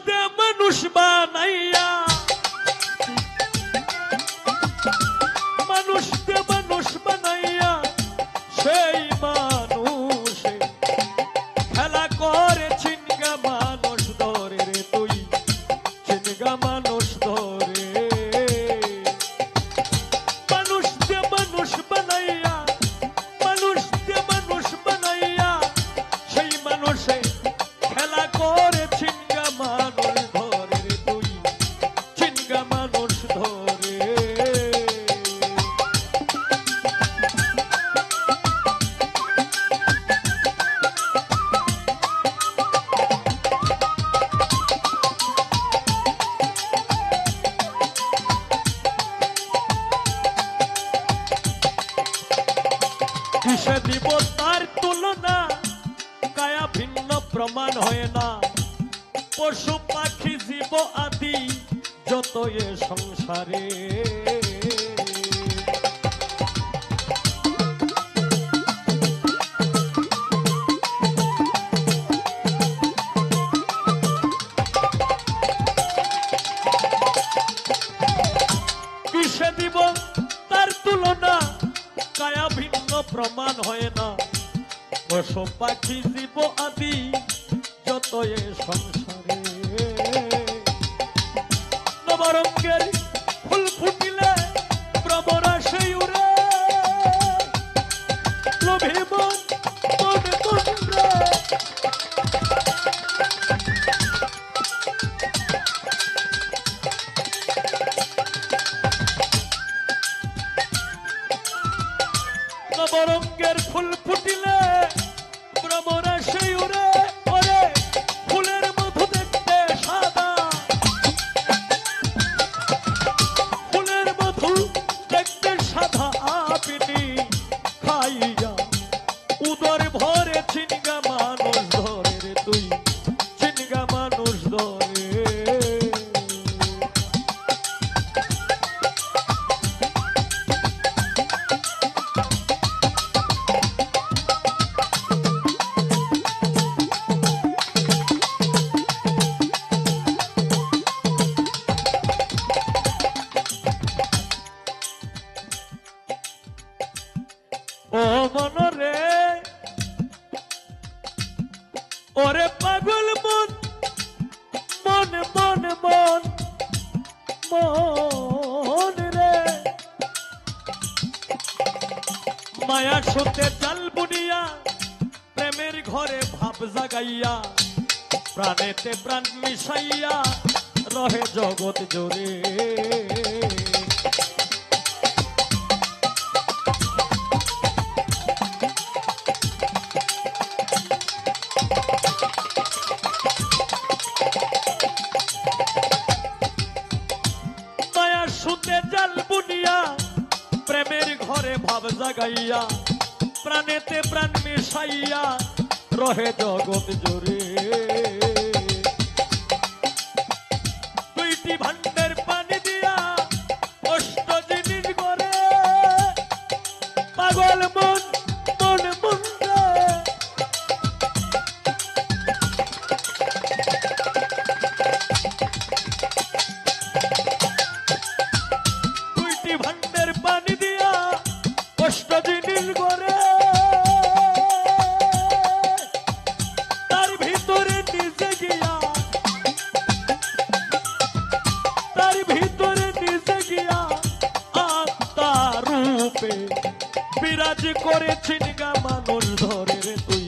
দে মানুষ বানাইয়া মানুষ দে মানুষ বানাইয়া সেই মানুষে খেলা করে চিনগা মানুষ ধরে রে তুই চিনগা মানুষ ধরে মানুষ দে মানুষ বানাইয়া মানুষ দে মানুষ বানাইয়া সেই মানুষে খেলা করে চিনগা মানুষ ধরে রে তুই চিনগা মানুষ ধরে কিসে দিব তার তুলনা কায়া ভিন্ন প্রমাণ হয় না পশু পাখি জীব আদি যত এ সংসারে কিসে দিব তার তুলনা কায়া ভিন্ন প্রমাণ হয় না পশু পাখি জীব আদি যত এ সংসারে নবরঙ্গের ফুল ফুটিলে ভ্রমরা সেই উড়ে লোভী মন মনে মনে নবরঙ্গের ফুল ফুটিলে ভ্রমরা সেই উড়ে ওরে ফুলের মধু দেখতে সাদা ফুলের মধু দেখতে সাদা আপনি খাইয়া উদর ভরে চিনগা মানুষ ধরে রে তুই চিনগা মানুষ ধরে ও মনরে ওরে পাগল মন মন মন মন মন রে মায়া সুতে জাল বুনিয়া প্রেমের ঘরে ভাব জাগাইয়া প্রাণেতে প্রাণ মিশাইয়া রহে জগৎ জোরে সুতে জাল বুনিয়া প্রেমের ঘরে ভাব জাগাইয়া প্রাণেতে প্রাণ মিশাইয়া রহে জগৎ জোরে দুইটি ভান্ডের পানি দিয়া অষ্ট জিনিস করে পাগল মন মন মন ভান্ডের পানি দিয়া অষ্ট জিনিস করে তার ভিতরে নিজে গিয়া তার ভিতরে নিজে গিয়া আত্মা রূপে বিরাজ করে চিনগা মানুষ ধরে রে তুই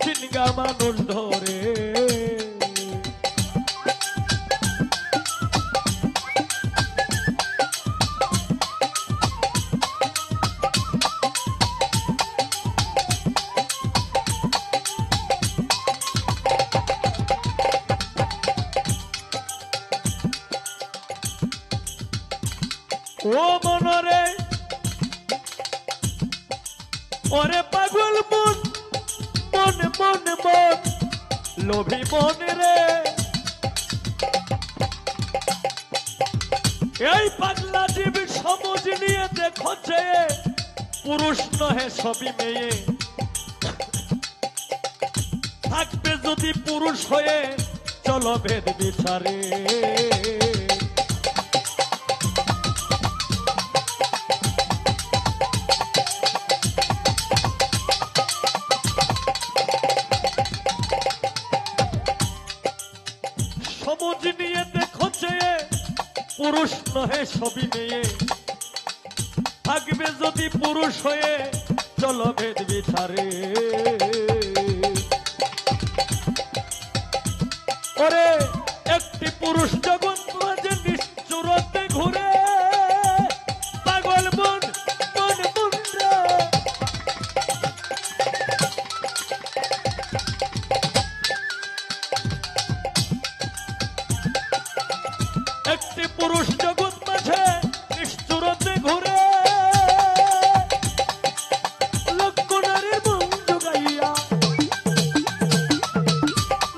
চিনগা মানুষ ধরে ও মনরে ওরে পাগল মন মন মন মন লোভী মন রে এই পাগলা জীব সমাজ নিয়ে দেখো যে পুরুষ নহে সবই মেয়ে থাকবে যদি পুরুষ হয়ে চলো ভেদ বিচারে। সমাজ নিয়ে দেখো চেয়ে পুরুষ নহে সবই মেয়ে, থাকবে যদি পুরুষ হয়ে চলো ভেদ বিচারে। ওরে একটি পুরুষ জগৎ মাঝে নিষ্ঠুরতে ঘুরে, পাগল মন মন মুন্ডা। একটি পুরুষ জগৎ মাঝে নিষ্ঠুরতে ঘুরে, লক্ষ নারীর মন জুগাইয়া,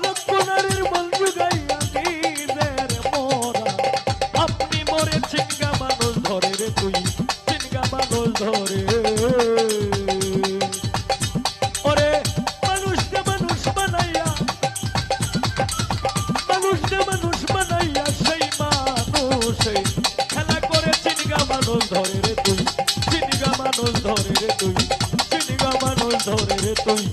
লক্ষ নারীর মন জুগাইয়া নিজের মোরা। আপনি মরে চিঙ্গা মানুষ ধরে রে তুই, চিঙ্গা মানুষ ধরে। ওরে মানুষকে মানুষ বানাইয়া, মানুষকে মানুষ বানাইয়া সেই মানুষে খেলা করে চিনিগা মানুষ ধরে রে তুই, চিনিগা মানুষ ধরে রে তুই, চিনিগা মানুষ ধরে রে তুই।